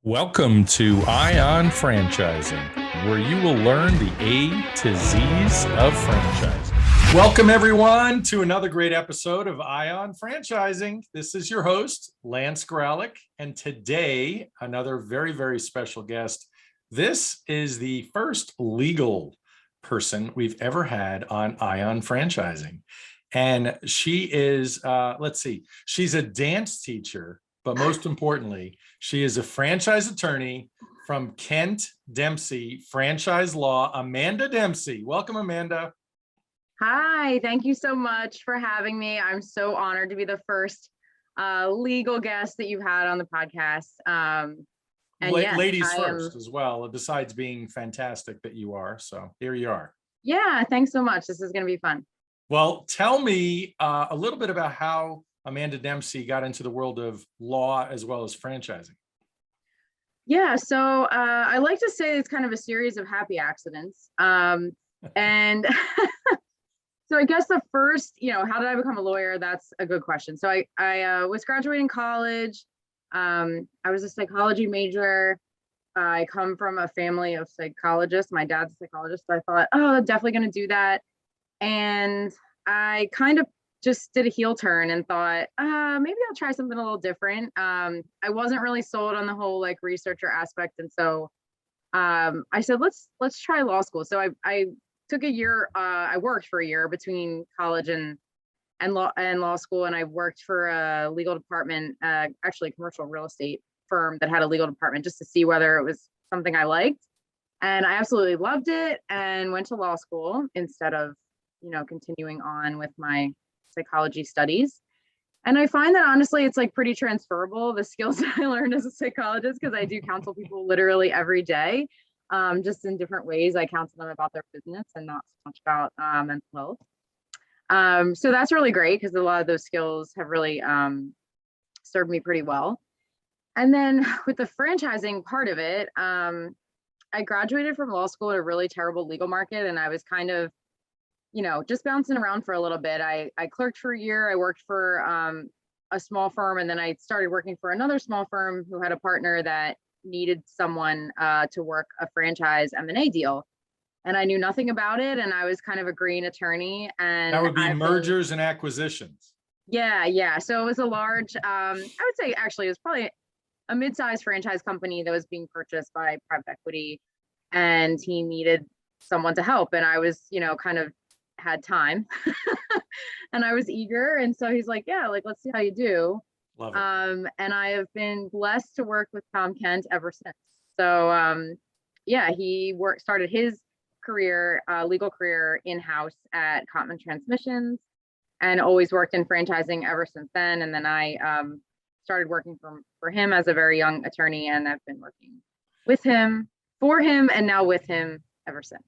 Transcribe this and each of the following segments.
Welcome to Ion Franchising, where you will learn the A to Z's of franchising. Welcome, everyone, to another great episode of Ion Franchising. This is your host, Lance Graulich, and today, another very, very special guest. This is the first legal person we've ever had on Ion Franchising. And she is, she's a dance teacher, but most importantly, she is a franchise attorney from Kent Dempsey Franchise Law, Amanda Dempsey. Welcome, Amanda. Hi, thank you so much for having me. I'm so honored to be the first legal guest that you've had on the podcast. Ladies first as well, besides being fantastic that you are. So here you are. Yeah, thanks so much. This is going to be fun. Well, tell me a little bit about how Amanda Dempsey got into the world of law as well as franchising. Yeah, so I like to say it's kind of a series of happy accidents. And so I guess the first, how did I become a lawyer? That's a good question. So I was graduating college. I was a psychology major. I come from a family of psychologists. My dad's a psychologist. So I thought, I'm definitely going to do that. And I kind of just did a heel turn and thought, maybe I'll try something a little different. I wasn't really sold on the whole researcher aspect. And so I said, let's try law school. So I took a year, I worked for a year between college and law school. And I worked for a legal department, actually a commercial real estate firm that had a legal department, just to see whether it was something I liked. And I absolutely loved it and went to law school instead of, continuing on with my psychology studies. And I find that honestly, it's pretty transferable, the skills that I learned as a psychologist, because I do counsel people literally every day, just in different ways. I counsel them about their business and not so much about mental health. So that's really great because a lot of those skills have really served me pretty well. And then with the franchising part of it, I graduated from law school in a really terrible legal market, and I was kind of just bouncing around for a little bit. I clerked for a year. I worked for a small firm, and then I started working for another small firm who had a partner that needed someone to work a franchise M&A deal. And I knew nothing about it, and I was kind of a green attorney. And that would be mergers and acquisitions. Yeah. So it was a large, I would say actually it was probably a mid-sized franchise company that was being purchased by private equity, and he needed someone to help. And I was, kind of had time and I was eager. And so he's like, yeah, let's see how you do. Love it. And I have been blessed to work with Tom Kent ever since. So he started his career, legal career in-house at Cottman Transmissions, and always worked in franchising ever since then. And then I started working for him as a very young attorney, and I've been working with him, for him, and now with him ever since.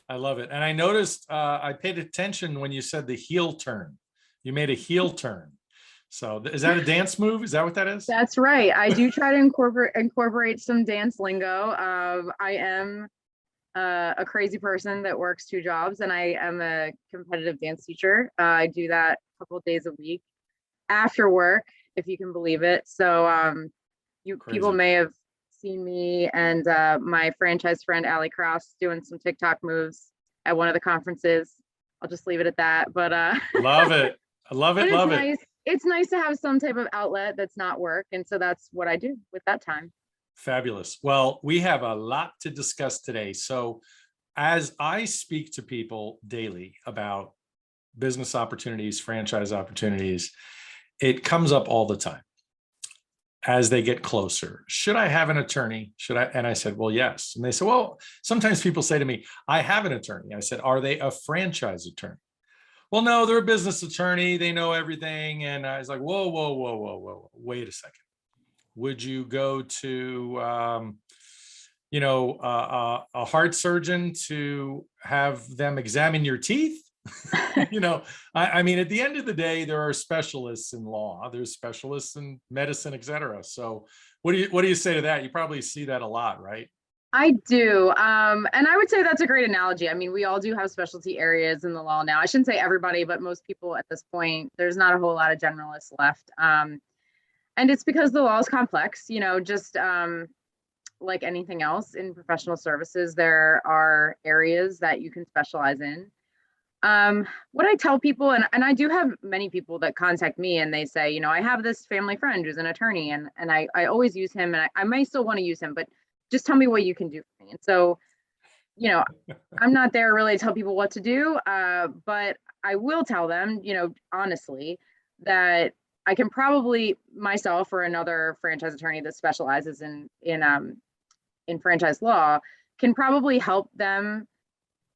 I love it. And I noticed, I paid attention when you said the heel turn. You made a heel turn. So is that a dance move? Is that what that is? That's right. I do try to incorporate some dance lingo. I am a crazy person that works two jobs, and I am a competitive dance teacher. I do that a couple of days a week after work, if you can believe it. So people may have seen me and my franchise friend Allie Krause doing some TikTok moves at one of the conferences. I'll just leave it at that. But love it. I love it. Love it. It's nice to have some type of outlet that's not work. And so that's what I do with that time. Fabulous. Well, we have a lot to discuss today. So as I speak to people daily about business opportunities, franchise opportunities, it comes up all the time. As they get closer, should I have an attorney? Should I? And I said, well, yes. And they said, well, sometimes people say to me, I have an attorney. I said, are they a franchise attorney? Well, no, they're a business attorney. They know everything. And I was like, whoa. Wait a second. Would you go to, a heart surgeon to have them examine your teeth? I mean, at the end of the day, there are specialists in law, there's specialists in medicine, et cetera. So what do you say to that? You probably see that a lot, right? I do. And I would say that's a great analogy. I mean, we all do have specialty areas in the law now. I shouldn't say everybody, but most people at this point, there's not a whole lot of generalists left. And it's because the law is complex, just like anything else in professional services, there are areas that you can specialize in. What I tell people, and I do have many people that contact me and they say, I have this family friend who's an attorney, and I always use him, and I may still want to use him, but just tell me what you can do for me. And so, I'm not there really to tell people what to do, but I will tell them, honestly, that I can probably myself or another franchise attorney that specializes in franchise law can probably help them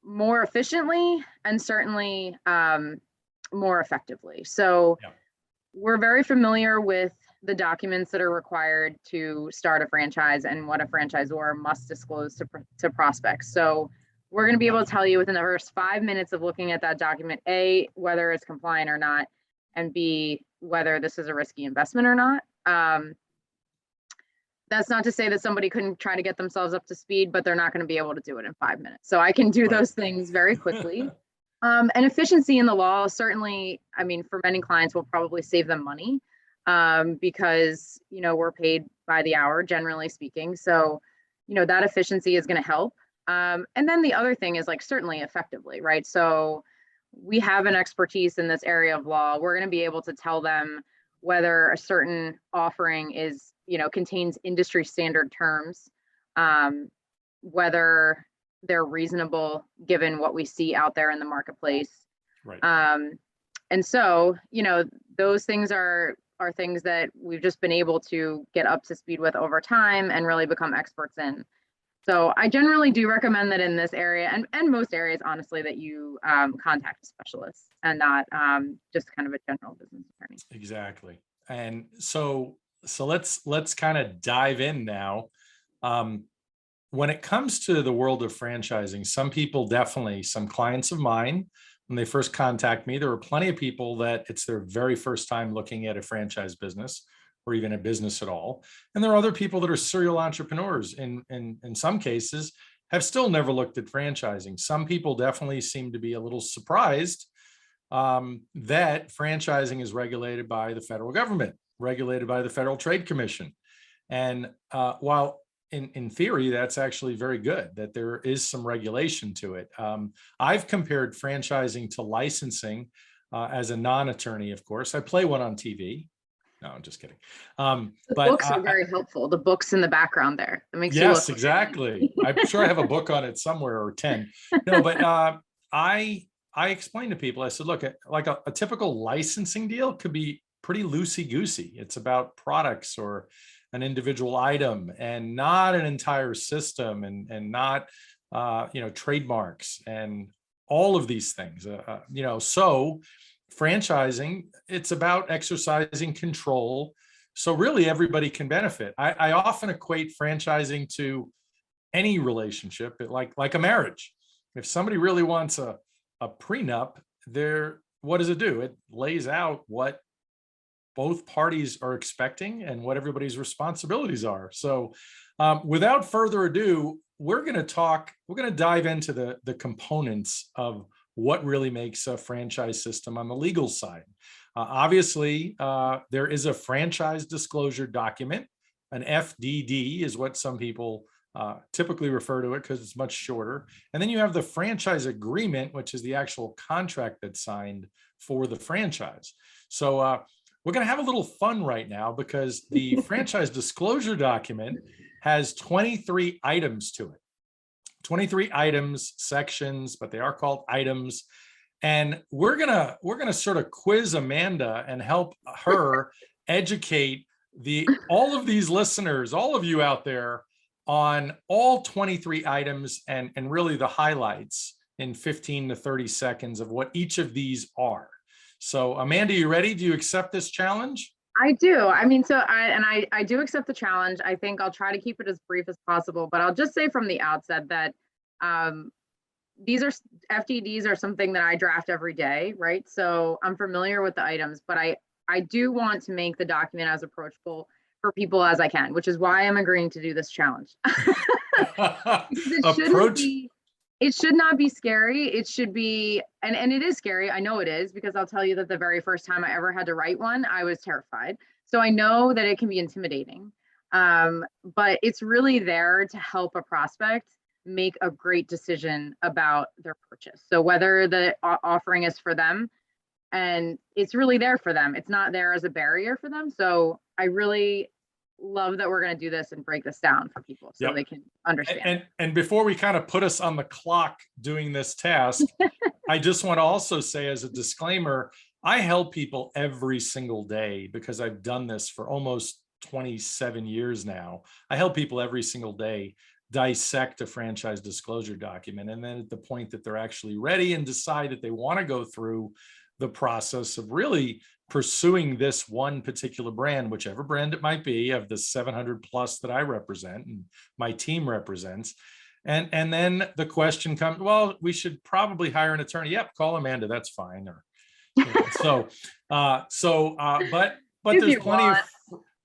more efficiently and certainly more effectively. So Yeah. we're very familiar with the documents that are required to start a franchise and what a franchisor must disclose to prospects. So we're going to be able to tell you within the first 5 minutes of looking at that document, A, whether it's compliant or not, and B, whether this is a risky investment or not. That's not to say that somebody couldn't try to get themselves up to speed, but they're not going to be able to do it in 5 minutes. So I can do those things very quickly. And efficiency in the law, certainly, for many clients, will probably save them money because, we're paid by the hour, generally speaking. So, that efficiency is going to help. And then the other thing is certainly effectively, right? So we have an expertise in this area of law. We're going to be able to tell them whether a certain offering is, contains industry standard terms, whether they're reasonable given what we see out there in the marketplace. Right. And so, those things are things that we've just been able to get up to speed with over time and really become experts in. So I generally do recommend that in this area and most areas, honestly, that you contact a specialist and not just kind of a general business attorney. Exactly. And so let's kind of dive in now. When it comes to the world of franchising, some clients of mine, when they first contact me, there were plenty of people that it's their very first time looking at a franchise business or even a business at all. And there are other people that are serial entrepreneurs in some cases have still never looked at franchising. Some people definitely seem to be a little surprised that franchising is regulated by the federal government, regulated by the Federal Trade Commission. And while in theory, that's actually very good that there is some regulation to it. I've compared franchising to licensing as a non-attorney, of course. I play one on TV. No, I'm just kidding. The books are very helpful. The books in the background there. It makes you yes, look exactly. I'm sure I have a book on it somewhere or 10. No, but I explain to people, I said, look, like a typical licensing deal could be pretty loosey-goosey. It's about products or an individual item and not an entire system and not, trademarks and all of these things, so franchising, it's about exercising control. So really everybody can benefit. I often equate franchising to any relationship, like a marriage. If somebody really wants a prenup, what does it do? It lays out what both parties are expecting and what everybody's responsibilities are. So without further ado, we're going to dive into the components of what really makes a franchise system on the legal side. Obviously, there is a franchise disclosure document. An FDD is what some people typically refer to it because it's much shorter. And then you have the franchise agreement, which is the actual contract that's signed for the franchise. So we're going to have a little fun right now because the franchise disclosure document has 23 items to it. 23 items, sections, but they are called items. And we're gonna sort of quiz Amanda and help her educate all of these listeners, all of you out there, on all 23 items and really the highlights in 15 to 30 seconds of what each of these are. So Amanda, you ready? Do you accept this challenge? I do. I do accept the challenge. I think I'll try to keep it as brief as possible, but I'll just say from the outset that these are FDDs are something that I draft every day, right? So I'm familiar with the items, but I do want to make the document as approachable for people as I can, which is why I'm agreeing to do this challenge. It should not be scary. It should be, and it is scary. I know it is, because I'll tell you that the very first time I ever had to write one, I was terrified. So I know that it can be intimidating. But it's really there to help a prospect make a great decision about their purchase. So whether the offering is for them, and it's really there for them. It's not there as a barrier for them. So I really love that we're going to do this and break this down for people so they can understand. And before we kind of put us on the clock doing this task, I just want to also say as a disclaimer, I help people every single day because I've done this for almost 27 years now. I help people every single day dissect a franchise disclosure document. And then at the point that they're actually ready and decide that they want to go through the process of really pursuing this one particular brand, whichever brand it might be, of the 700 plus that I represent and my team represents. And then the question comes, well, we should probably hire an attorney. Yep, call Amanda, that's fine. Or but there's plenty of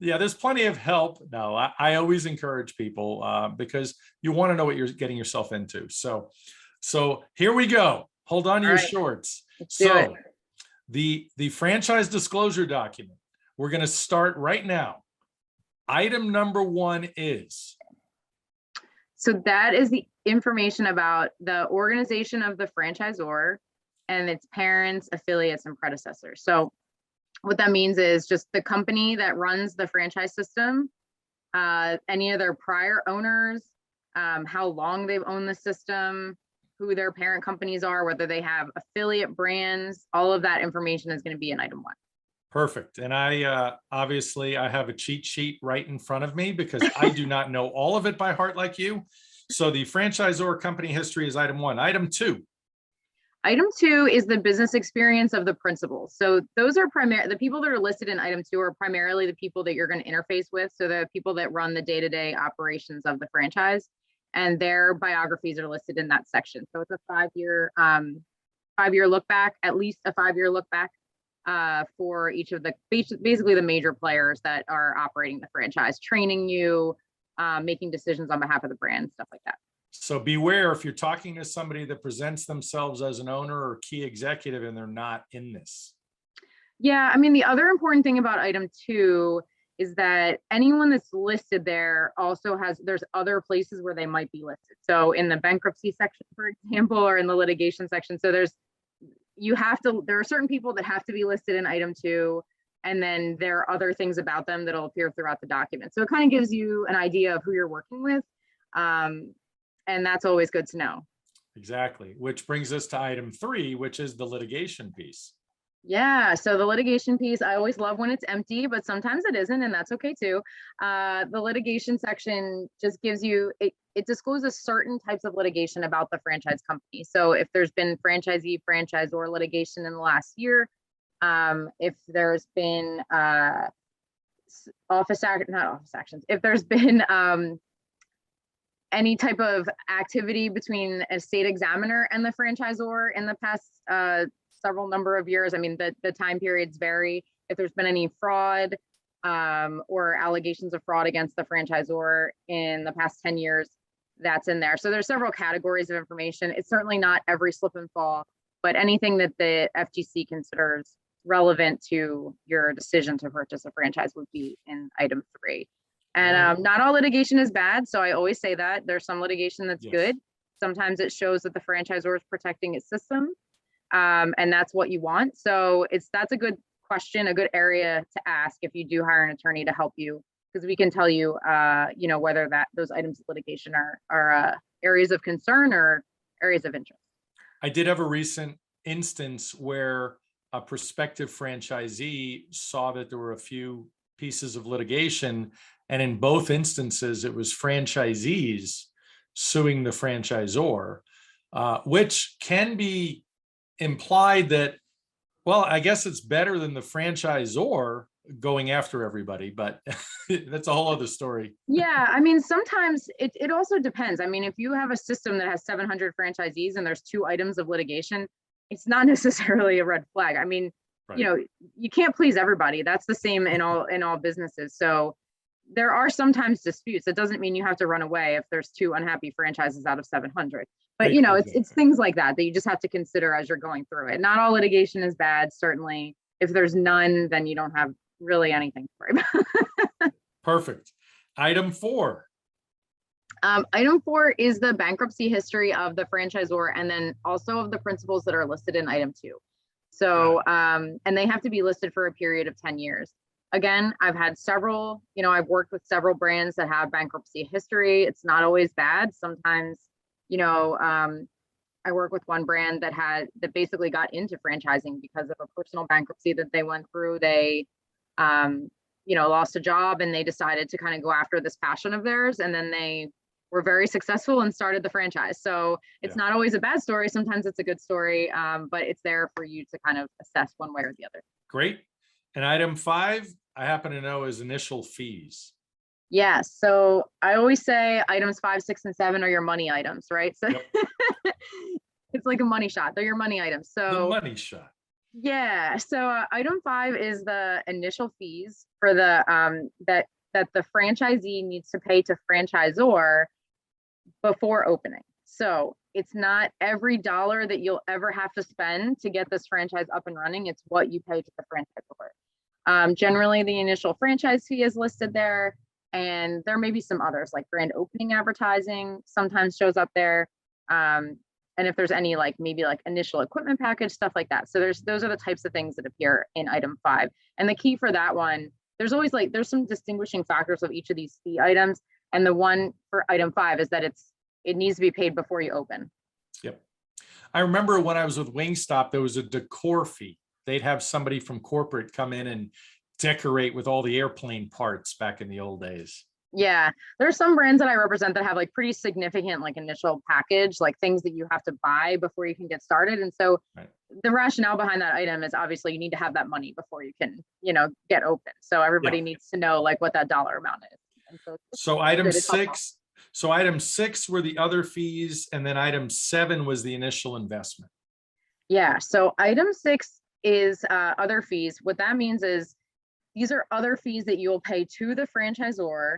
there's plenty of help. No, I always encourage people because you want to know what you're getting yourself into. So here we go. Hold on to your shorts. So the franchise disclosure document, we're going to start right now. Item number 1 is. So that is the information about the organization of the franchisor and its parents, affiliates, and predecessors. So what that means is just the company that runs the franchise system, any of their prior owners, how long they've owned the system, who their parent companies are, whether they have affiliate brands, all of that information is going to be in item 1. Perfect. And I obviously I have a cheat sheet right in front of me because I do not know all of it by heart like you. So the franchisor company history is item 1. Item 2. Item 2 is the business experience of the principals. So those are the people that are listed in item 2 are primarily the people that you're going to interface with. So the people that run the day-to-day operations of the franchise, and their biographies are listed in that section. So it's a 5-year look back, at least a 5-year look back for each of the basically the major players that are operating the franchise, training you, making decisions on behalf of the brand, stuff like that. So beware if you're talking to somebody that presents themselves as an owner or key executive and they're not in this. Yeah, I mean, the other important thing about item 2 is that anyone that's listed there also there's other places where they might be listed. So in the bankruptcy section, for example, or in the litigation section. So there are certain people that have to be listed in item 2, and then there are other things about them that'll appear throughout the document. So it kind of gives you an idea of who you're working with. And that's always good to know. Exactly. Which brings us to item 3, which is the litigation piece. Yeah. So the litigation piece, I always love when it's empty, but sometimes it isn't, and that's okay too. The litigation section just gives you, it discloses certain types of litigation about the franchise company. So if there's been franchisee, franchisor litigation in the last year, if there's been if there's been any type of activity between a state examiner and the franchisor in the past several number of years. I mean, the time periods vary. If there's been any fraud or allegations of fraud against the franchisor in the past 10 years, that's in there. So there's several categories of information. It's certainly not every slip and fall, but anything that the FGC considers relevant to your decision to purchase a franchise would be in item 3. And not all litigation is bad. So I always say that there's some litigation that's good. Sometimes it shows that the franchisor is protecting its system. And that's what you want. So that's a good question, a good area to ask if you do hire an attorney to help you, because we can tell you, whether those items of litigation are areas of concern or areas of interest. I did have a recent instance where a prospective franchisee saw that there were a few pieces of litigation, and in both instances, it was franchisees suing the franchisor, which can be implied that, well, I guess it's better than the franchisor going after everybody, but that's a whole other story. Yeah, I mean, sometimes it also depends. I mean, if you have a system that has 700 franchisees and there's 2 items of litigation, it's not necessarily a red flag. I mean, you can't please everybody. That's the same in all businesses. So there are sometimes disputes. It doesn't mean you have to run away if there's 2 unhappy franchises out of 700. But it's things like that you just have to consider as you're going through it. Not all litigation is bad. Certainly, if there's none, then you don't have really anything to worry about. Perfect. Item 4. Item 4 is the bankruptcy history of the franchisor and then also of the principals that are listed in item 2. So, and they have to be listed for a period of 10 years. Again, I've had several, I've worked with several brands that have bankruptcy history. It's not always bad. Sometimes, I work with one brand that basically got into franchising because of a personal bankruptcy that they went through. They, lost a job and they decided to kind of go after this passion of theirs. And then they were very successful and started the franchise. So it's not always a bad story. Sometimes it's a good story, but it's there for you to kind of assess one way or the other. Great. And item 5, I happen to know, is initial fees. Yes. So I always say items 5, 6, and 7 are your money items, right? So it's like a money shot. They're your money items. So the money shot. Yeah. So item 5 is the initial fees for the that the franchisee needs to pay to franchisor before opening. So it's not every dollar that you'll ever have to spend to get this franchise up and running. It's what you pay to the franchisor. Generally, the initial franchise fee is listed there, and there may be some others like grand opening advertising sometimes shows up there. And if there's any maybe initial equipment package, stuff like that. So those are the types of things that appear in item 5. And the key for that one, there's always there's some distinguishing factors of each of these fee items. And the one for item 5 is that it needs to be paid before you open. Yep. I remember when I was with Wingstop, there was a decor fee. They'd have somebody from corporate come in and decorate with all the airplane parts back in the old days. Yeah, there's some brands that I represent that have pretty significant initial package, things that you have to buy before you can get started. And so the rationale behind that item is obviously you need to have that money before you can, get open. So everybody needs to know what that dollar amount is. And so item 6. So item 6 were the other fees, and then item 7 was the initial investment. Yeah. So item 6 is other fees. What that means is these are other fees that you'll pay to the franchisor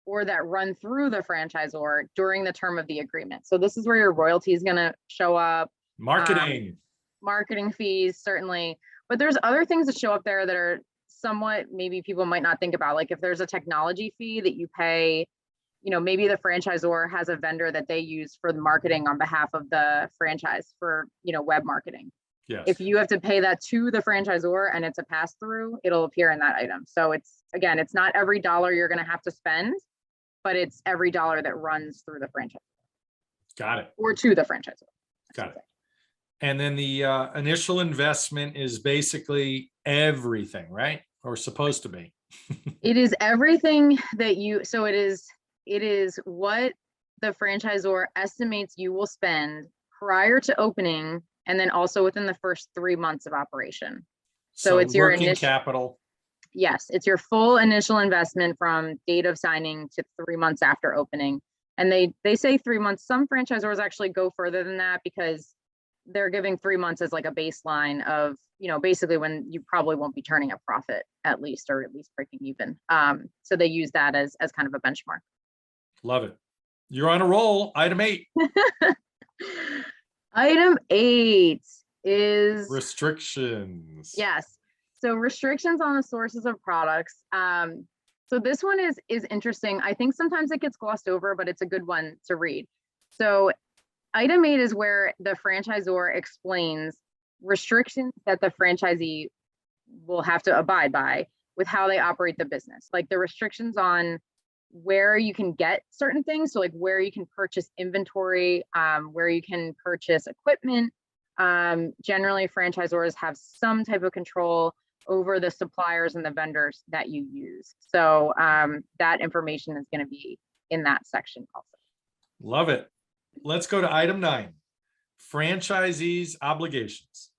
or that run through the franchisor during the term of the agreement. So this is where your royalty is going to show up. Marketing fees, certainly. But there's other things that show up there that are somewhat maybe people might not think about. Like if there's a technology fee that you pay, maybe the franchisor has a vendor that they use for the marketing on behalf of the franchise for, web marketing. Yes. If you have to pay that to the franchisor and it's a pass through, it'll appear in that item. So it's not every dollar you're going to have to spend, but it's every dollar that runs through the franchise. Got it. Or to the franchisor. Got it. And then the initial investment is basically everything, right? Or supposed to be. It is everything that it is what the franchisor estimates you will spend prior to opening, and then also within the first 3 months of operation. So it's your working capital. Yes, it's your full initial investment from date of signing to 3 months after opening. And they say 3 months. Some franchisors actually go further than that because they're giving 3 months as a baseline of, basically when you probably won't be turning a profit or at least breaking even. So they use that as kind of a benchmark. Love it. You're on a roll. Item 8. Item 8 is restrictions. Yes. So restrictions on the sources of products. So this one is interesting. I think sometimes it gets glossed over, but it's a good one to read. So item 8 is where the franchisor explains restrictions that the franchisee will have to abide by with how they operate the business. Like the restrictions on where you can get certain things. So where you can purchase inventory, where you can purchase equipment. Generally, franchisors have some type of control over the suppliers and the vendors that you use. So that information is going to be in that section also. Love it. Let's go to item 9, franchisees' obligations.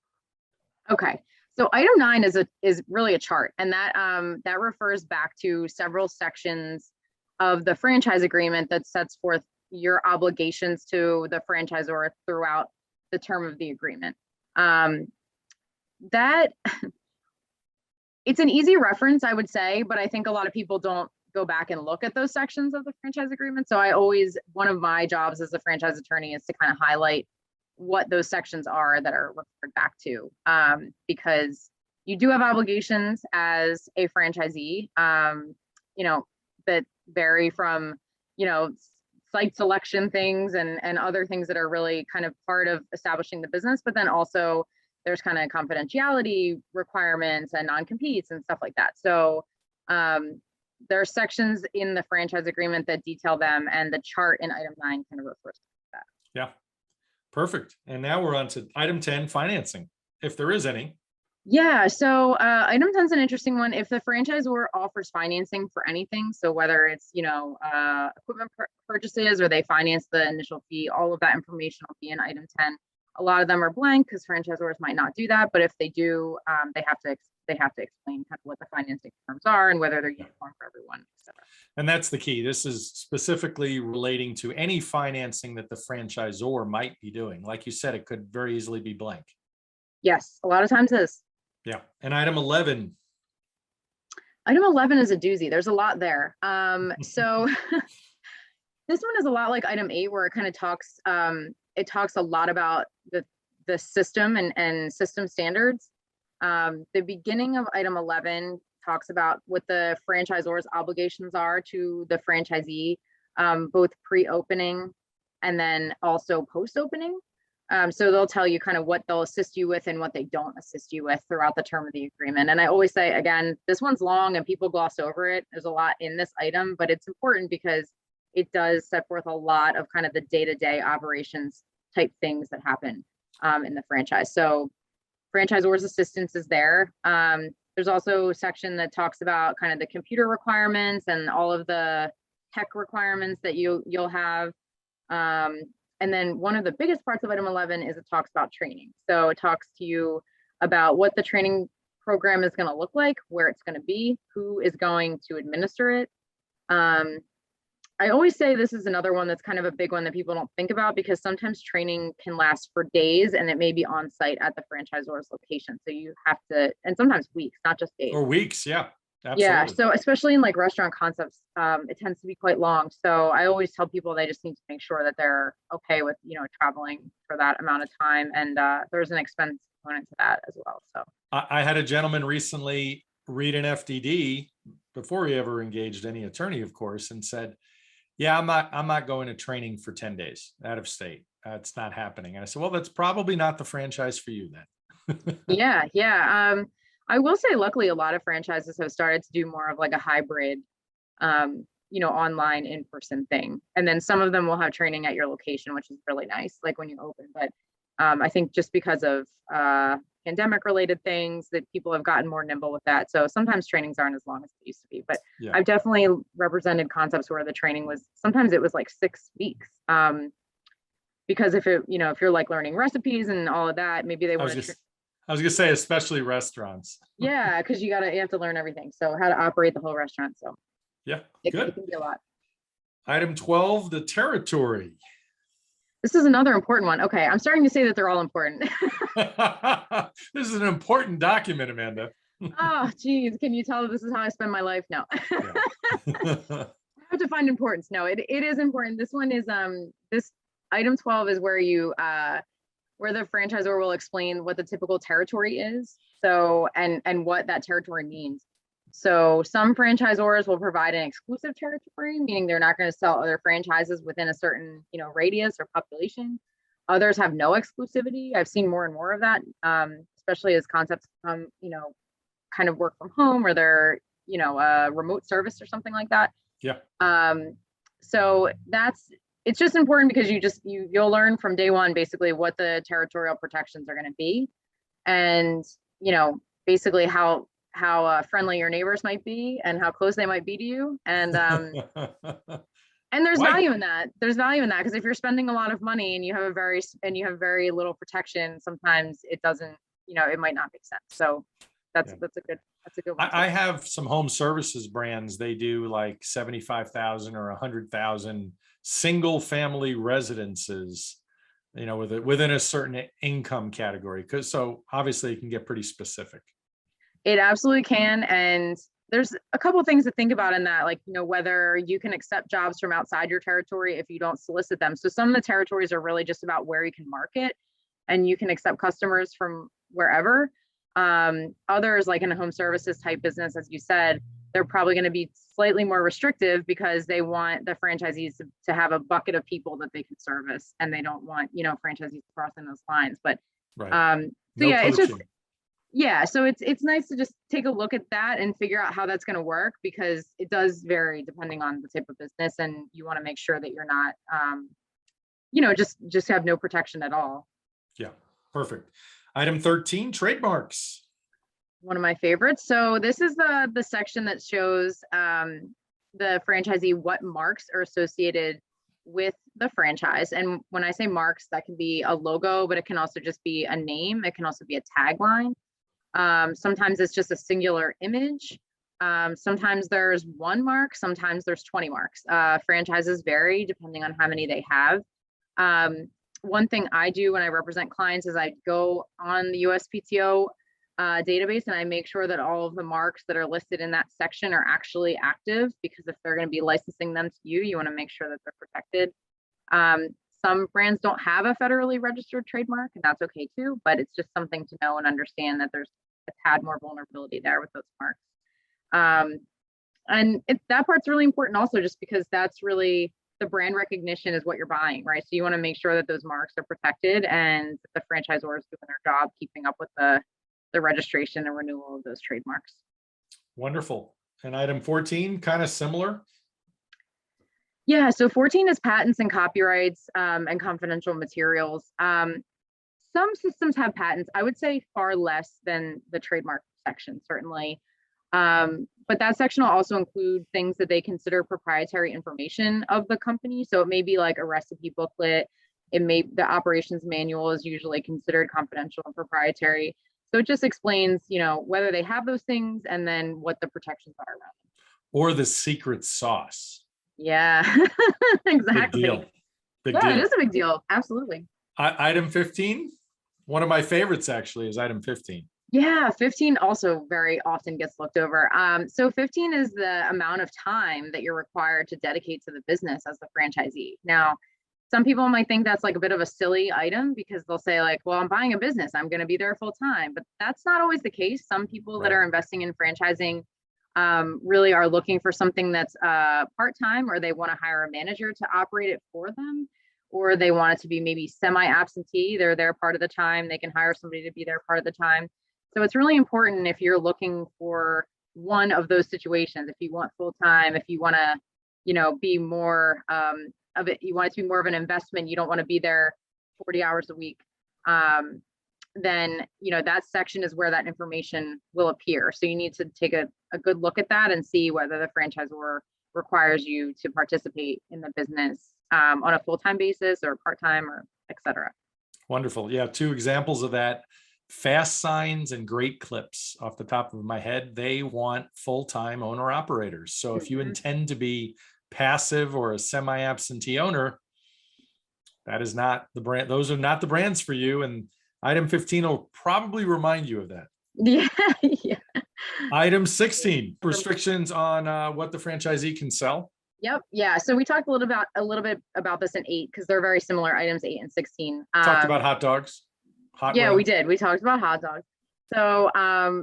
Okay. So item 9 is really a chart, and that refers back to several sections of the franchise agreement that sets forth your obligations to the franchisor throughout the term of the agreement. That it's an easy reference, I would say, but I think a lot of people don't go back and look at those sections of the franchise agreement. So one of my jobs as a franchise attorney is to kind of highlight what those sections are that are referred back to, because you do have obligations as a franchisee, that vary from, site selection things and other things that are really kind of part of establishing the business. But then also there's kind of confidentiality requirements and non-competes and stuff like that. So there are sections in the franchise agreement that detail them, and the chart in item 9 kind of refers to that. Yeah, perfect. And now we're on to item 10, financing, if there is any. Yeah, so item 10 is an interesting one. If the franchisor offers financing for anything, so whether it's, equipment purchases or they finance the initial fee, all of that information will be in item 10. A lot of them are blank because franchisors might not do that, but if they do, they have to explain kind of what the financing terms are and whether they're uniform for everyone, et cetera. And that's the key. This is specifically relating to any financing that the franchisor might be doing. Like you said, it could very easily be blank. Yes, a lot of times it is. Yeah. And item 11. Item 11 is a doozy. There's a lot there. So this one is a lot like item 8, where it kind of talks, it talks a lot about the system and system standards. The beginning of item 11 talks about what the franchisor's obligations are to the franchisee, both pre-opening and then also post-opening. So they'll tell you kind of what they'll assist you with and what they don't assist you with throughout the term of the agreement. And I always say, again, this one's long and people gloss over it. There's a lot in this item, but it's important because it does set forth a lot of kind of the day-to-day operations type things that happen in the franchise. So franchisor's assistance is there. There's also a section that talks about kind of the computer requirements and all of the tech requirements that you'll have. And then one of the biggest parts of item 11 is it talks about training. So it talks to you about what the training program is going to look like, where it's going to be, who is going to administer it. I always say this is another one that's kind of a big one that people don't think about, because sometimes training can last for days and it may be on site at the franchisor's location. So you have to, and sometimes weeks, not just days. Or weeks, yeah. Absolutely. Yeah, so especially in like restaurant concepts, it tends to be quite long. So I always tell people they just need to make sure that they're okay with, traveling for that amount of time. And there's an expense component to that as well. So I had a gentleman recently read an FDD before he ever engaged any attorney, of course, and said, yeah, I'm not going to training for 10 days out of state. It's not happening. And I said, well, that's probably not the franchise for you then. Yeah. I will say, luckily, a lot of franchises have started to do more of like a hybrid, online in-person thing. And then some of them will have training at your location, which is really nice, like when you open. But I think just because of pandemic related things that people have gotten more nimble with that. So sometimes trainings aren't as long as they used to be, but yeah. I've definitely represented concepts where the training was, sometimes it was like 6 weeks. Because if you're like learning recipes and all of that, maybe they want to. I was gonna say, especially restaurants. Yeah, because you have to learn everything. So how to operate the whole restaurant. So yeah, good. It can be a lot. Item 12, the territory. This is another important one. Okay, I'm starting to say that they're all important. This is an important document, Amanda. Oh, geez, can you tell this is how I spend my life? No. I have to find importance. No, it is important. This one is this item 12 is where you where the franchisor will explain what the typical territory is. So, and what that territory means. So some franchisors will provide an exclusive territory, meaning they're not going to sell other franchises within a certain, radius or population. Others have no exclusivity. I've seen more and more of that, especially as concepts come, kind of work from home, or they're, a remote service or something like that. Yeah. So it's just important because you'll learn from day one basically what the territorial protections are going to be, and basically how friendly your neighbors might be and how close they might be to you, and and there's value in that. There's value in that because if you're spending a lot of money and you have very little protection, sometimes it doesn't, it might not make sense. So that's a good one. I have some home services brands. They do like 75,000 or 100,000 single family residences, within a certain income category. So obviously it can get pretty specific. It absolutely can. And there's a couple of things to think about in that, like, whether you can accept jobs from outside your territory if you don't solicit them. So some of the territories are really just about where you can market and you can accept customers from wherever. Others, like in a home services type business, as you said, they're probably going to be slightly more restrictive because they want the franchisees to have a bucket of people that they can service, and they don't want, franchisees crossing those lines. But Right. so No yeah, it's just, poaching. yeah, so it's nice to just take a look at that and figure out how that's going to work, because it does vary depending on the type of business, and you want to make sure that you're not, just have no protection at all. Yeah, perfect. Item 13, trademarks. One of my favorites. So this is the section that shows the franchisee what marks are associated with the franchise. And when I say marks, that can be a logo, but it can also just be a name. It can also be a tagline. Sometimes it's just a singular image. Sometimes there's one mark, sometimes there's 20 marks. Franchises vary depending on how many they have. One thing I do when I represent clients is I go on the USPTO database, and I make sure that all of the marks that are listed in that section are actually active, because if they're going to be licensing them to you, you want to make sure that they're protected. Some brands don't have a federally registered trademark, and that's okay too, but it's just something to know and understand that there's a tad more vulnerability there with those marks. And that part's really important also, just because that's really the brand recognition is what you're buying, right? So you want to make sure that those marks are protected and the franchisor is doing their job keeping up with the registration and renewal of those trademarks. Wonderful. And item 14, kind of similar. Yeah, so 14 is patents and copyrights and confidential materials. Some systems have patents. I would say far less than the trademark section, certainly. But that section will also include things that they consider proprietary information of the company. So it may be like a recipe booklet. The operations manual is usually considered confidential and proprietary. So it just explains, whether they have those things and then what the protections are around them. Or the secret sauce. Yeah, exactly. Big deal. Big Yeah, deal. it is a big deal. Absolutely. Item 15, one of my favorites actually is item 15. Yeah, 15 also very often gets looked over. So 15 is the amount of time that you're required to dedicate to the business as the franchisee. Now, some people might think that's like a bit of a silly item, because they'll say like, well, I'm buying a business, I'm going to be there full time. But that's not always the case. Some people that are investing in franchising really are looking for something that's part-time, or they want to hire a manager to operate it for them, or they want it to be maybe semi-absentee. They're there part of the time. They can hire somebody to be there part of the time. So it's really important, if you're looking for one of those situations, if you want full-time, if you want to, be more of it, you want it to be more of an investment, you don't want to be there 40 hours a week, then, that section is where that information will appear. So you need to take a good look at that and see whether the franchisor requires you to participate in the business on a full-time basis or part-time, or et cetera. Wonderful. Yeah, two examples of that. Fast Signs and Great Clips, off the top of my head, they want full-time owner operators. So if you intend to be passive or a semi-absentee owner, that is not the brand. Those are not the brands for you. And item 15 will probably remind you of that. Yeah. Yeah. Item 16, restrictions on what the franchisee can sell. Yep. Yeah. So we talked a little bit about this in 8, because they're very similar, items 8 and 16. Talked about hot dogs. Yeah, we did. We talked about hot dogs. So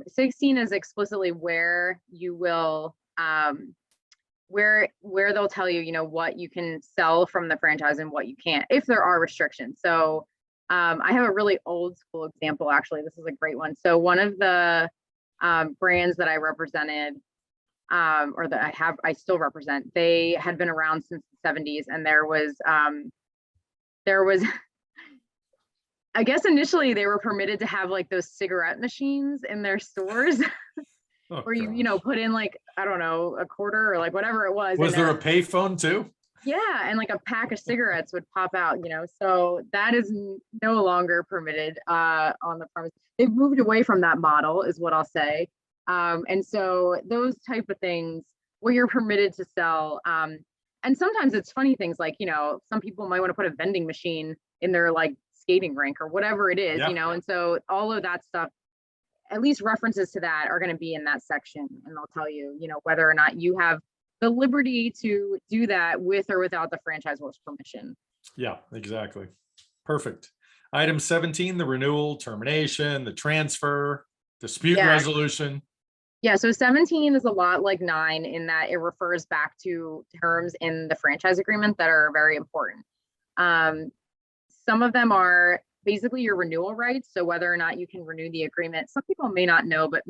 16 is explicitly where you will where they'll tell you, what you can sell from the franchise and what you can't, if there are restrictions. So I have a really old school example, actually. This is a great one. So one of the brands that I represented, or that I still represent, they had been around since the 70s, and there was I guess initially they were permitted to have like those cigarette machines in their stores. Where you put in like, I don't know, a quarter or like whatever it was. Was there a payphone too? Yeah, and like a pack of cigarettes would pop out, so that is no longer permitted on the premise. They've moved away from that model, is what I'll say. And so those type of things where you're permitted to sell, and sometimes it's funny things like, some people might want to put a vending machine in their like skating rink or whatever it is, and so all of that stuff, at least references to that, are going to be in that section, and they'll tell you, whether or not you have the liberty to do that with or without the franchisor's permission. Yeah, exactly. Perfect. Item 17, the renewal, termination, the transfer, dispute resolution. Yeah, so 17 is a lot like 9 in that it refers back to terms in the franchise agreement that are very important. Um, some of them are basically your renewal rights. So whether or not you can renew the agreement, some people may not know, but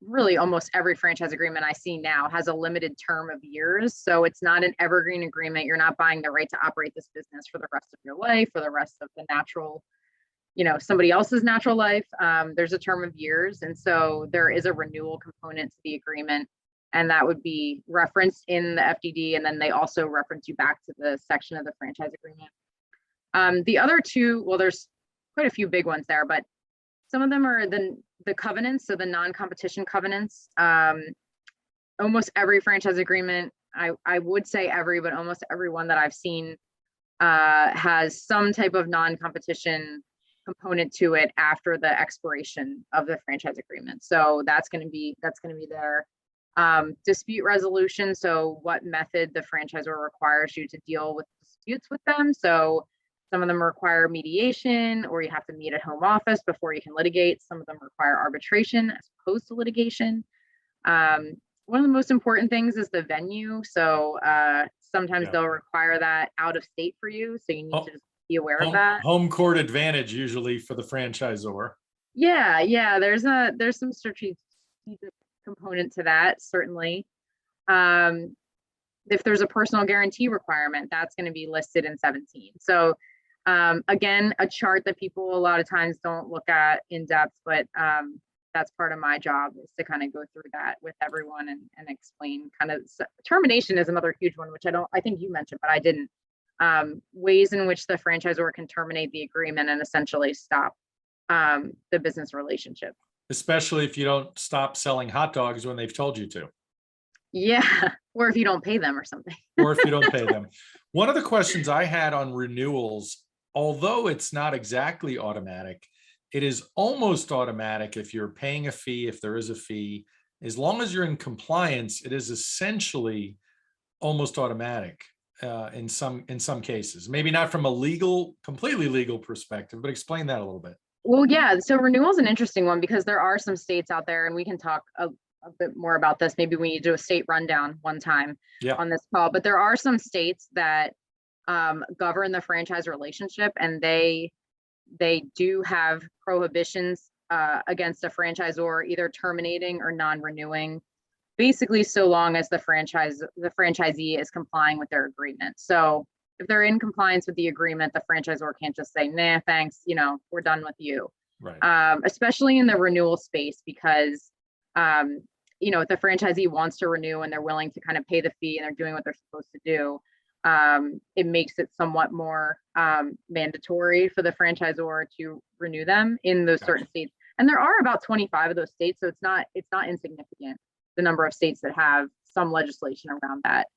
really almost every franchise agreement I see now has a limited term of years. So it's not an evergreen agreement. You're not buying the right to operate this business for the rest of your life, for the rest of the natural, somebody else's natural life. There's a term of years. And so there is a renewal component to the agreement. And that would be referenced in the FDD. And then they also reference you back to the section of the franchise agreement. The other two, well, there's quite a few big ones there, but some of them are the covenants, so the non-competition covenants. Almost every franchise agreement, I would say every, but almost every one that I've seen has some type of non-competition component to it after the expiration of the franchise agreement. So that's going to be there. Dispute resolution. So what method the franchisor requires you to deal with disputes with them. So some of them require mediation, or you have to meet at home office before you can litigate. Some of them require arbitration as opposed to litigation. One of the most important things is the venue. So sometimes they'll require that out of state for you. So you need to just be aware of that. Home court advantage usually for the franchisor. Yeah. There's some strategic component to that, certainly. If there's a personal guarantee requirement, that's going to be listed in 17. So again, a chart that people a lot of times don't look at in depth, but that's part of my job, is to kind of go through that with everyone and explain kind of. Termination is another huge one, which I think you mentioned, but I didn't. Ways in which the franchisor can terminate the agreement and essentially stop the business relationship. Especially if you don't stop selling hot dogs when they've told you to. Yeah, or if you don't pay them or something. Or if you don't pay them. One of the questions I had on renewals, although it's not exactly automatic, it is almost automatic if you're paying a fee, if there is a fee. As long as you're in compliance, it is essentially almost automatic in some cases. Maybe not from a completely legal perspective, but explain that a little bit. Well, yeah. So renewal is an interesting one because there are some states out there, and we can talk a bit more about this. Maybe we need to do a state rundown one time on this call, but there are some states that govern the franchise relationship, and they do have prohibitions against a franchisor either terminating or non-renewing, basically so long as the franchisee is complying with their agreement. So if they're in compliance with the agreement, the franchisor can't just say, nah, thanks, we're done with you. Right. Especially in the renewal space, because if the franchisee wants to renew and they're willing to kind of pay the fee and they're doing what they're supposed to do, it makes it somewhat more mandatory for the franchisor to renew them in those certain states. And there are about 25 of those states, so it's not insignificant, the number of states that have some legislation around that.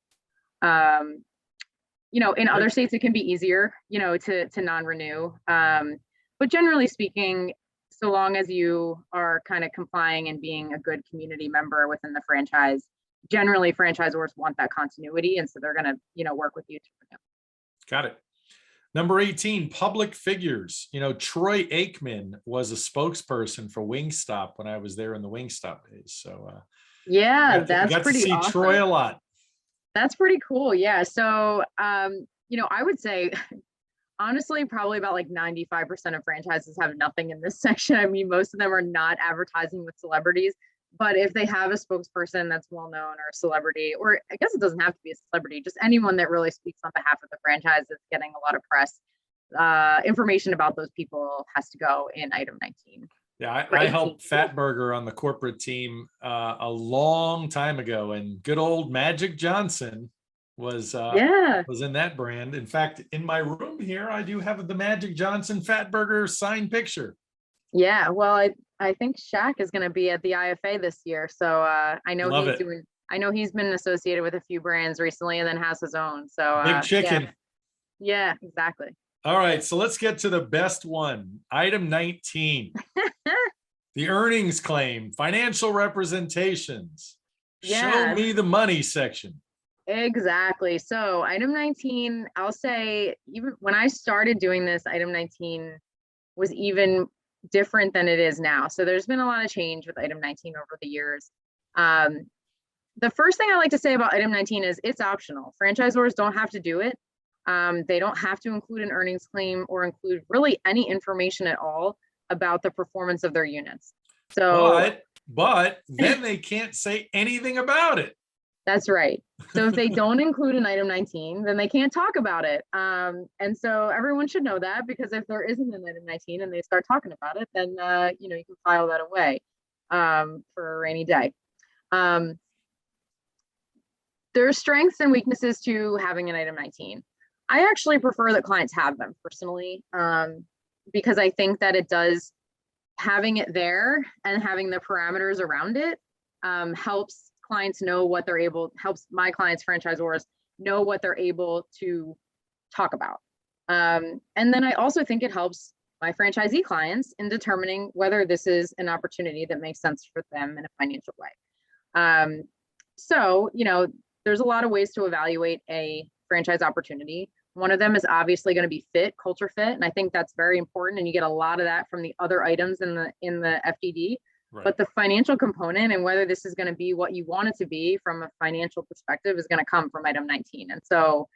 In other states it can be easier, to non-renew. But generally speaking, so long as you are kind of complying and being a good community member within the franchise, generally franchisors want that continuity, and so they're going to work with you to renew. Got it. Number 18, public figures. Troy Aikman was a spokesperson for Wingstop when I was there in the Wingstop days. So that's pretty to see awesome. Troy a lot. That's pretty cool. Yeah. So I would say honestly, probably about like 95% of franchises have nothing in this section. I mean, most of them are not advertising with celebrities, but if they have a spokesperson that's well known or a celebrity, or I guess it doesn't have to be a celebrity, just anyone that really speaks on behalf of the franchise that's getting a lot of press, information about those people has to go in item 19. Yeah, I helped Fatburger on the corporate team a long time ago, and good old Magic Johnson was in that brand. In fact, in my room here, I do have the Magic Johnson Fatburger signed picture. Yeah, well, I think Shaq is going to be at the IFA this year, so I know he's been associated with a few brands recently, and then has his own. So Big Chicken. Yeah, exactly. All right, so let's get to the best one. Item 19. The earnings claim, financial representations. Show me the money section. Exactly. So item 19, I'll say, even when I started doing this, item 19 was even different than it is now. So there's been a lot of change with item 19 over the years. The first thing I like to say about item 19 is it's optional. Franchisors don't have to do it. They don't have to include an earnings claim or include really any information at all about the performance of their units. So, but then they can't say anything about it. That's right. So if they don't include an item 19, then they can't talk about it. And so everyone should know that, because if there isn't an item 19 and they start talking about it, then you can file that away for a rainy day. There's strengths and weaknesses to having an item 19. I actually prefer that clients have them personally, because I think that it does, having it there and having the parameters around it helps clients know what they're helps my clients, franchisors, know what they're able to talk about. And then I also think it helps my franchisee clients in determining whether this is an opportunity that makes sense for them in a financial way. So, there's a lot of ways to evaluate a franchise opportunity. One of them is obviously going to be fit, culture fit, and I think that's very important. And you get a lot of that from the other items in the FDD. Right. But the financial component and whether this is going to be what you want it to be from a financial perspective is going to come from item 19. And so,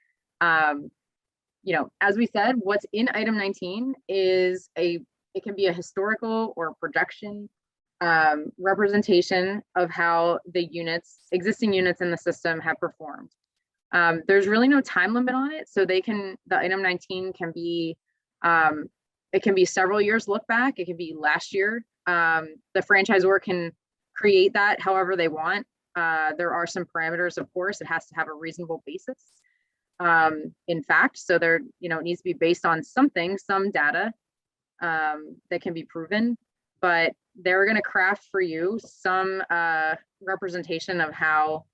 as we said, what's in item 19 is it can be a historical or projection representation of how the existing units in the system have performed. There's really no time limit on it. So the item 19 can be, it can be several years look back. It can be last year. The franchisor can create that however they want. There are some parameters, of course. It has to have a reasonable basis. In fact, so there, it needs to be based on some data that can be proven, but they're going to craft for you some representation of how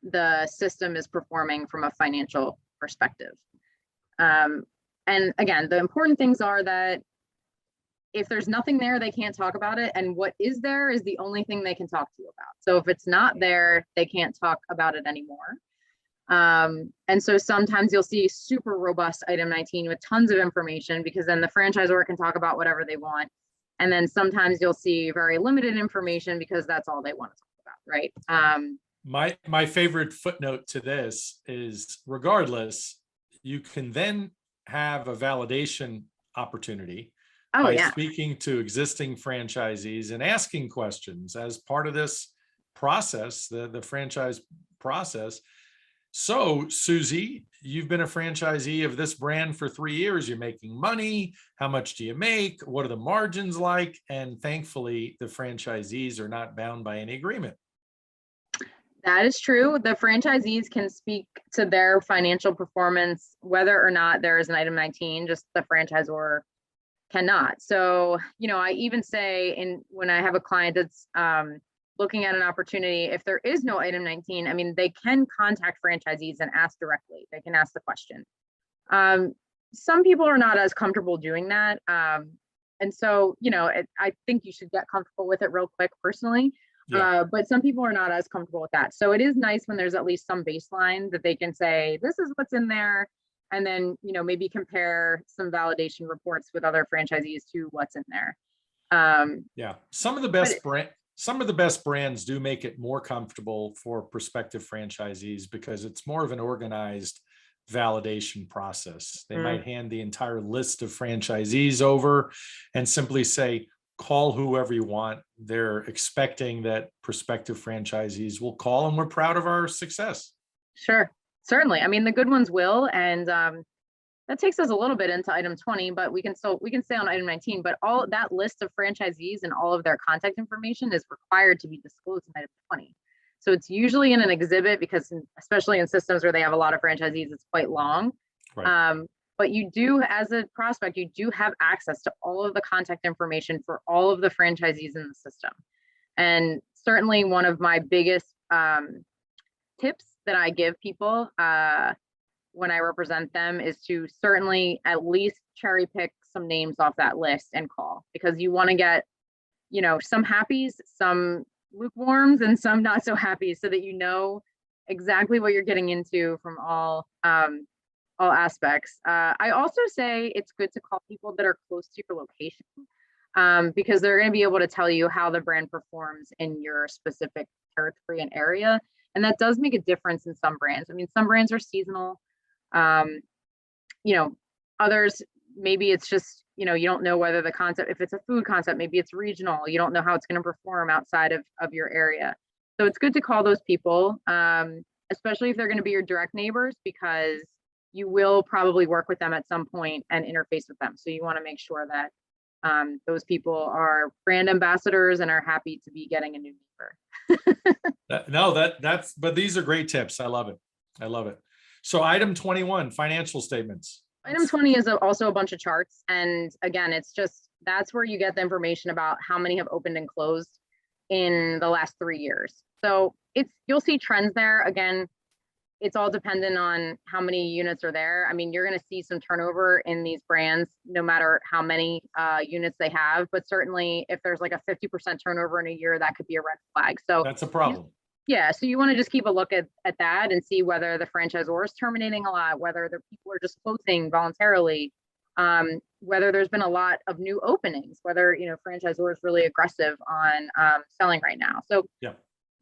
the system is performing from a financial perspective. And again, the important things are that if there's nothing there, they can't talk about it. And what is there is the only thing they can talk to you about. So if it's not there, they can't talk about it anymore. And so sometimes you'll see super robust item 19 with tons of information, because then the franchisor can talk about whatever they want. And then sometimes you'll see very limited information because that's all they want to talk about, right? My favorite footnote to this is, regardless, you can then have a validation opportunity by speaking to existing franchisees and asking questions as part of this process, the franchise process. So, Susie, you've been a franchisee of this brand for 3 years. You're making money. How much do you make? What are the margins like? And thankfully, the franchisees are not bound by any agreement. That is true. The franchisees can speak to their financial performance, whether or not there is an item 19, just the franchisor cannot. So, I even say when I have a client that's looking at an opportunity, if there is no item 19, they can contact franchisees and ask directly. They can ask the question. Some people are not as comfortable doing that. And so, I think you should get comfortable with it real quick personally. Yeah. But some people are not as comfortable with that. So it is nice when there's at least some baseline that they can say, this is what's in there. And then, maybe compare some validation reports with other franchisees to what's in there. Some of the best brands do make it more comfortable for prospective franchisees because it's more of an organized validation process. They might hand the entire list of franchisees over and simply say, call whoever you want. They're expecting that prospective franchisees will call, and we're proud of our success. Sure, certainly. The good ones will, and that takes us a little bit into item 20, but we can stay on item 19. But all that list of franchisees and all of their contact information is required to be disclosed in item 20. So it's usually in an exhibit, because especially in systems where they have a lot of franchisees, it's quite long. Right. But you do, as a prospect, you do have access to all of the contact information for all of the franchisees in the system. And certainly one of my biggest tips that I give people when I represent them is to certainly at least cherry pick some names off that list and call, because you want to get, some happies, some lukewarms, and some not so happy, so that you know exactly what you're getting into from all aspects. I also say it's good to call people that are close to your location. because they're going to be able to tell you how the brand performs in your specific territory and area. And that does make a difference in some brands. I mean, some brands are seasonal. Um, you know, others, maybe it's just, you know, you don't know whether the concept, if it's a food concept, maybe it's regional, you don't know how it's going to perform outside of your area. So it's good to call those people, especially if they're going to be your direct neighbors, because you will probably work with them at some point and interface with them. So you want to make sure that those people are brand ambassadors and are happy to be getting a new neighbor. No, but these are great tips. I love it. I love it. So item 21, financial statements. Item 20 is also a bunch of charts. And again, it's just, that's where you get the information about how many have opened and closed in the last 3 years. So you'll see trends there. Again, it's all dependent on how many units are there. I mean, you're going to see some turnover in these brands, no matter how many units they have. But certainly if there's like a 50% turnover in a year, that could be a red flag. So that's a problem. Yeah, so you want to just keep a look at that and see whether the franchisor is terminating a lot, whether the people are just closing voluntarily, whether there's been a lot of new openings, whether, you know, franchisor is really aggressive on selling right now. So yeah,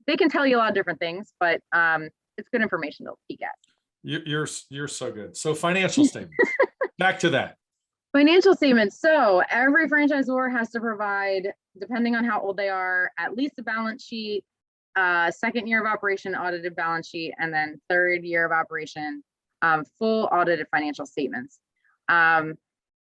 they can tell you a lot of different things, but it's good information to peek at. You're so good. So financial statements, back to that. Financial statements. So every franchisor has to provide, depending on how old they are, at least a balance sheet, second year of operation audited balance sheet, and then third year of operation full audited financial statements. I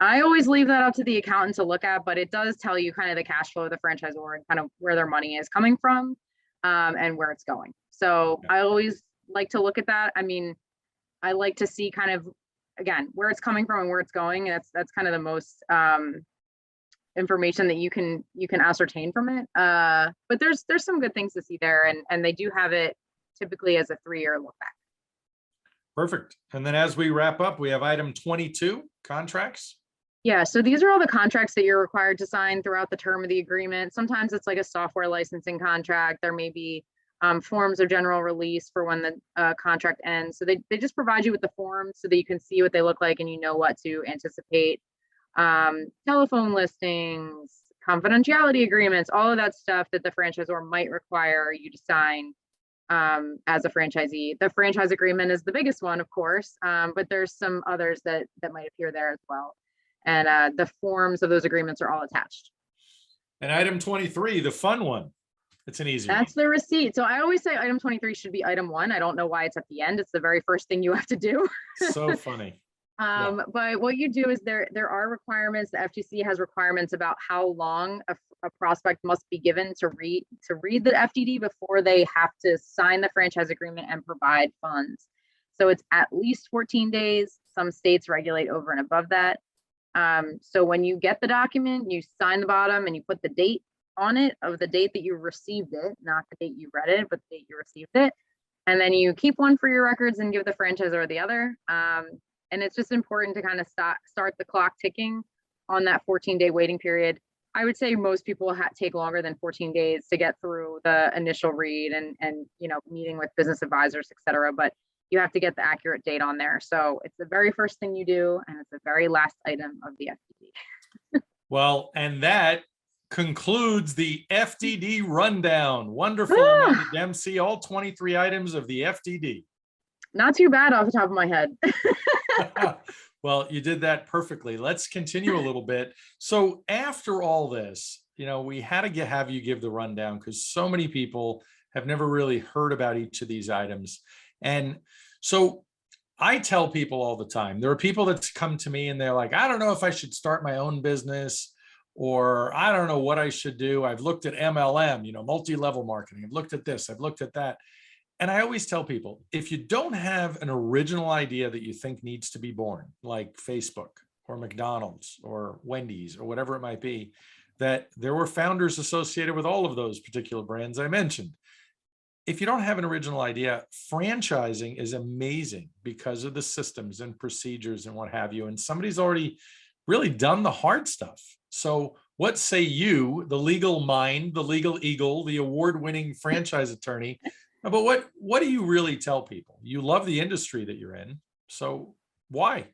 always leave that up to the accountant to look at, but it does tell you kind of the cash flow of the franchisor and kind of where their money is coming from and where it's going. So I always like to look at that. I mean, I like to see kind of, again, where it's coming from and where it's going. That's kind of the most information that you can ascertain from it. But there's some good things to see there, and they do have it typically as a 3-year look back. Perfect. And then as we wrap up, we have item 22, contracts. Yeah, so these are all the contracts that you're required to sign throughout the term of the agreement. Sometimes it's like a software licensing contract. There may be forms of general release for when the contract ends. So they just provide you with the forms so that you can see what they look like and you know what to anticipate. Telephone listings, confidentiality agreements, all of that stuff that the franchisor might require you to sign as a franchisee. The franchise agreement is the biggest one, of course, but there's some others that might appear there as well. And the forms of those agreements are all attached. And item 23, the fun one. It's an easy one. That's the receipt. So I always say item 23 should be item 1. I don't know why it's at the end. It's the very first thing you have to do. So funny. But what you do is there are requirements. The FTC has requirements about how long a prospect must be given to read the FDD before they have to sign the franchise agreement and provide funds. So it's at least 14 days. Some states regulate over and above that. So when you get the document, you sign the bottom and you put the date on it of the date that you received it, not the date you read it, but the date you received it. And then you keep one for your records and give the franchisor the other. And it's just important to kind of start the clock ticking on that 14-day waiting period. I would say most people take longer than 14 days to get through the initial read and you know, meeting with business advisors, et cetera. But you have to get the accurate date on there. So it's the very first thing you do, and it's the very last item of the FDD. Well, and that concludes the FDD rundown. Wonderful, Amanda Dempsey, all 23 items of the FDD. Not too bad off the top of my head. Well, you did that perfectly. Let's continue a little bit. So after all this, you know, we had to have you give the rundown because so many people have never really heard about each of these items. And so I tell people all the time, there are people that come to me and they're like, I don't know if I should start my own business, or I don't know what I should do. I've looked at MLM, you know, multi-level marketing. I've looked at this, I've looked at that. And I always tell people, if you don't have an original idea that you think needs to be born, like Facebook or McDonald's or Wendy's or whatever it might be, that there were founders associated with all of those particular brands I mentioned. If you don't have an original idea, franchising is amazing because of the systems and procedures and what have you. And somebody's already really done the hard stuff. So what say you, the legal mind, the legal eagle, the award-winning franchise attorney, but what do you really tell people? You love the industry that you're in. So why?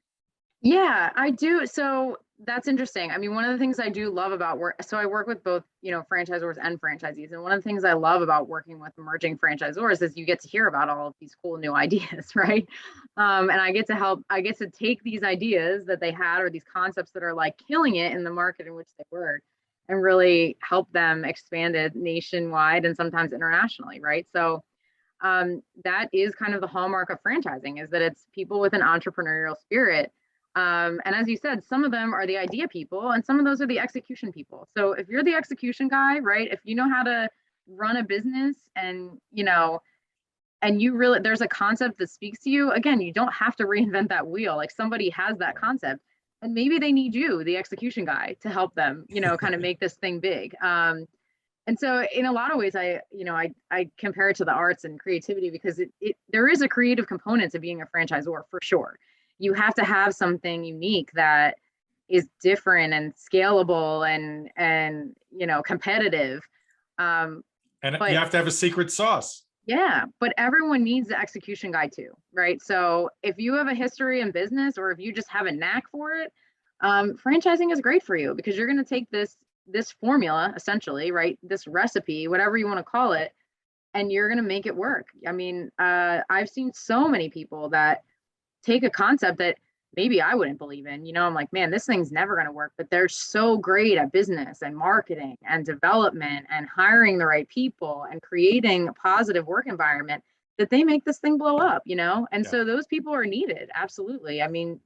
Yeah, I do. So that's interesting. I mean, one of the things I do love about work, so I work with both, franchisors and franchisees. And one of the things I love about working with emerging franchisors is you get to hear about all of these cool new ideas, right? And I get to take these ideas that they had or these concepts that are like killing it in the market in which they work and really help them expand it nationwide and sometimes internationally, right? So that is kind of the hallmark of franchising, is that it's people with an entrepreneurial spirit. And as you said, some of them are the idea people and some of those are the execution people. So if you're the execution guy, right, if you know how to run a business and, and you really, there's a concept that speaks to you, again, you don't have to reinvent that wheel. Like somebody has that concept and maybe they need you, the execution guy, to help them, kind of make this thing big. And so in a lot of ways, I compare it to the arts and creativity because there is a creative component to being a franchisor for sure. You have to have something unique that is different and scalable and competitive. And But you have to have a secret sauce. yeah, but everyone needs the execution guy too, right? So if you have a history in business or if you just have a knack for it, franchising is great for you because you're going to take this formula essentially, right? This recipe, whatever you want to call it, and you're going to make it work. I mean, I've seen so many people that take a concept that maybe I wouldn't believe in. I'm like, man, this thing's never going to work, but they're so great at business and marketing and development and hiring the right people and creating a positive work environment that they make this thing blow up, And Yeah. so those people are needed. Absolutely. I mean,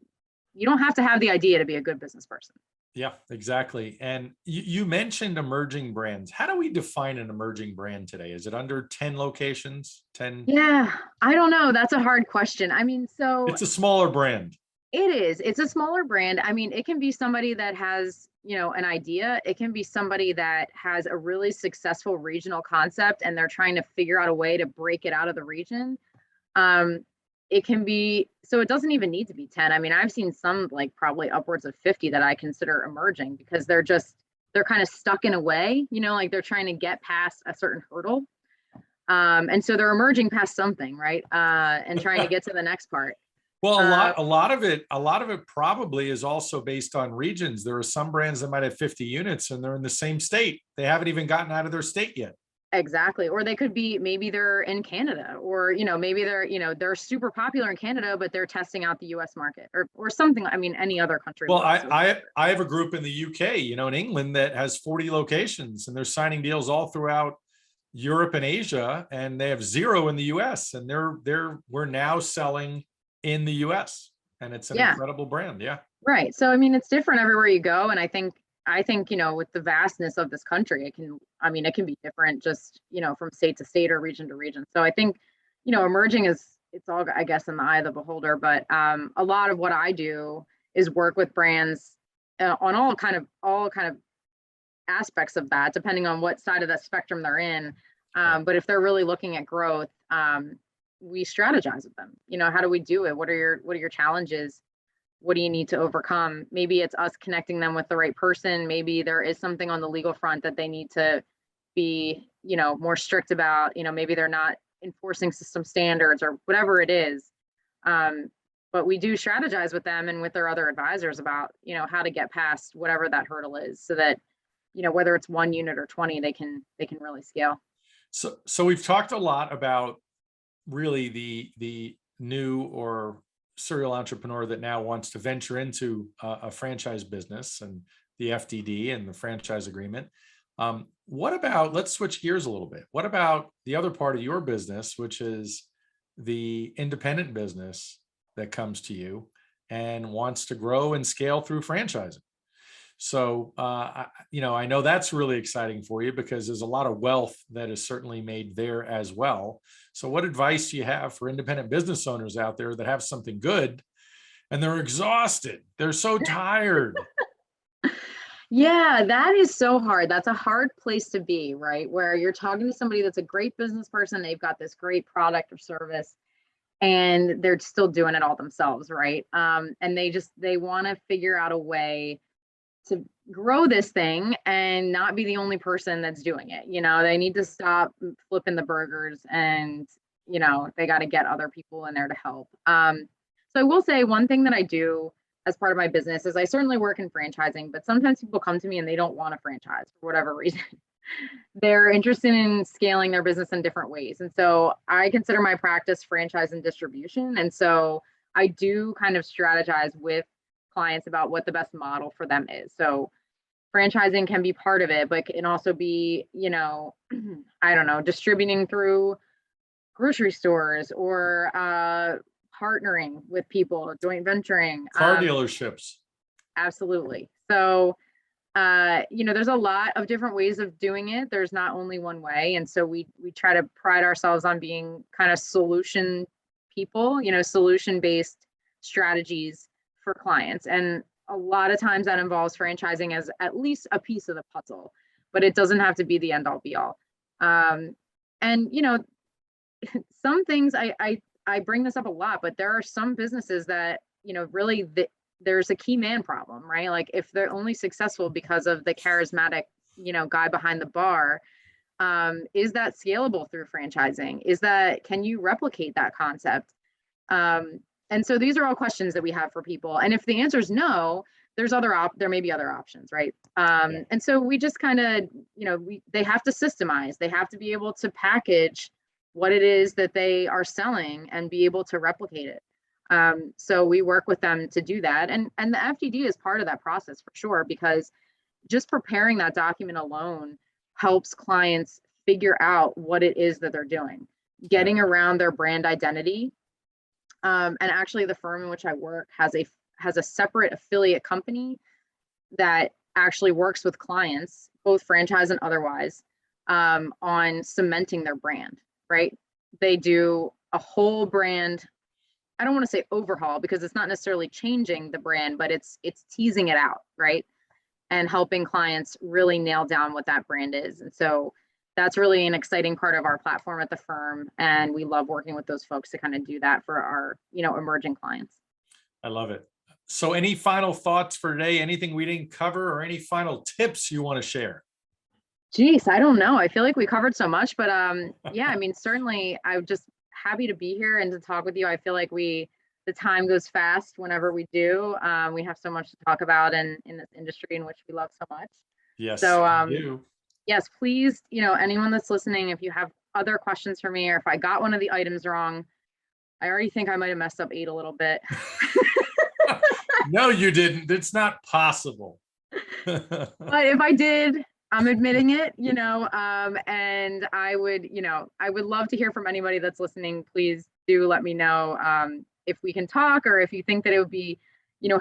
you don't have to have the idea to be a good business person. Yeah, exactly. And you mentioned emerging brands. How do we define an emerging brand today? Is it under 10 locations? 10? Yeah, I don't know. That's a hard question. I mean, so It's a smaller brand. it is. It's a smaller brand. I mean, it can be somebody that has, an idea. It can be somebody that has a really successful regional concept and they're trying to figure out a way to break it out of the region. It can be, so it doesn't even need to be 10. I mean, I've seen some like probably upwards of 50 that I consider emerging because they're kind of stuck in a way, like they're trying to get past a certain hurdle. And so they're emerging past something, right? And trying to get to the next part. Well, a lot of it probably is also based on regions. There are some brands that might have 50 units and they're in the same state. They haven't even gotten out of their state yet. Exactly. Or they could be, maybe they're in Canada or, maybe they're super popular in Canada, but they're testing out the US market or something. I mean, any other country. Well, I have a group in the UK, in England that has 40 locations and they're signing deals all throughout Europe and Asia, and they have 0 in the US, and we're now selling in the US, and it's an incredible brand. Yeah. Right. So, I mean, it's different everywhere you go. And I think, with the vastness of this country, it can be different just, from state to state or region to region. So I think, emerging it's all, I guess, in the eye of the beholder, but a lot of what I do is work with brands on all kind of aspects of that, depending on what side of the spectrum they're in. But if they're really looking at growth, we strategize with them. How do we do it? What are your challenges? What do you need to overcome? Maybe it's us connecting them with the right person. Maybe there is something on the legal front that they need to be, more strict about. Maybe they're not enforcing system standards or whatever it is. But we do strategize with them and with their other advisors about, how to get past whatever that hurdle is so that, whether it's 1 unit or 20, they can really scale. So we've talked a lot about really the new or serial entrepreneur that now wants to venture into a franchise business and the FDD and the franchise agreement. What about, let's switch gears a little bit. What about the other part of your business, which is the independent business that comes to you and wants to grow and scale through franchising? So, I know that's really exciting for you because there's a lot of wealth that is certainly made there as well. So what advice do you have for independent business owners out there that have something good and they're exhausted? They're so tired. Yeah, that is so hard. That's a hard place to be, right? Where you're talking to somebody that's a great business person, they've got this great product or service, and they're still doing it all themselves, right? And they want to figure out a way to grow this thing and not be the only person that's doing it. They need to stop flipping the burgers and, they got to get other people in there to help. So I will say one thing that I do as part of my business is I certainly work in franchising, but sometimes people come to me and they don't want a franchise for whatever reason. They're interested in scaling their business in different ways. And so I consider my practice franchise and distribution. And so I do kind of strategize with clients about what the best model for them is. So franchising can be part of it, but it can also be, I don't know, distributing through grocery stores or partnering with people, joint venturing. Car dealerships. Absolutely. So, there's a lot of different ways of doing it. There's not only one way. And so we try to pride ourselves on being kind of solution people, solution-based strategies for clients. And a lot of times that involves franchising as at least a piece of the puzzle, but it doesn't have to be the end all be all. Some things I bring this up a lot, but there are some businesses that, really there's a key man problem, right? Like if they're only successful because of the charismatic, guy behind the bar, is that scalable through franchising? Can you replicate that concept? And so these are all questions that we have for people. And if the answer is no, there may be other options, right? And so we just kind of, they have to systemize, they have to be able to package what it is that they are selling and be able to replicate it. So we work with them to do that. And the FDD is part of that process for sure, because just preparing that document alone helps clients figure out what it is that they're doing, getting around their brand identity. And actually the firm in which I work has a separate affiliate company that actually works with clients, both franchise and otherwise, on cementing their brand, right? They do a whole brand, I don't want to say overhaul because it's not necessarily changing the brand, but it's teasing it out, right? And helping clients really nail down what that brand is. And so that's really an exciting part of our platform at the firm. And we love working with those folks to kind of do that for our, emerging clients. I love it. So any final thoughts for today? Anything we didn't cover or any final tips you want to share? Geez, I don't know. I feel like we covered so much, but certainly I'm just happy to be here and to talk with you. I feel like the time goes fast whenever we do. We have so much to talk about in this industry in which we love so much. Yes. So yes, please, anyone that's listening, if you have other questions for me, or if I got one of the items wrong, I already think I might have messed up 8 a little bit. No, you didn't. It's not possible. But if I did, I'm admitting it, and I would love to hear from anybody that's listening. Please do let me know if we can talk, or if you think that it would be,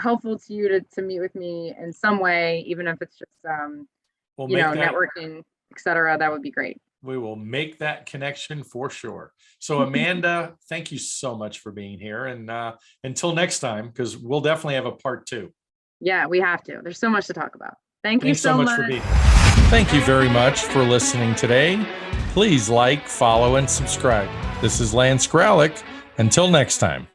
helpful to you to meet with me in some way, even if it's just, networking, et cetera. That would be great. We will make that connection for sure. So Amanda, thank you so much for being here. And until next time, because we'll definitely have a part 2. Yeah, we have to. There's so much to talk about. Thanks you so much for being here. Thank you very much for listening today. Please like, follow, and subscribe. This is Lance Graulich. Until next time.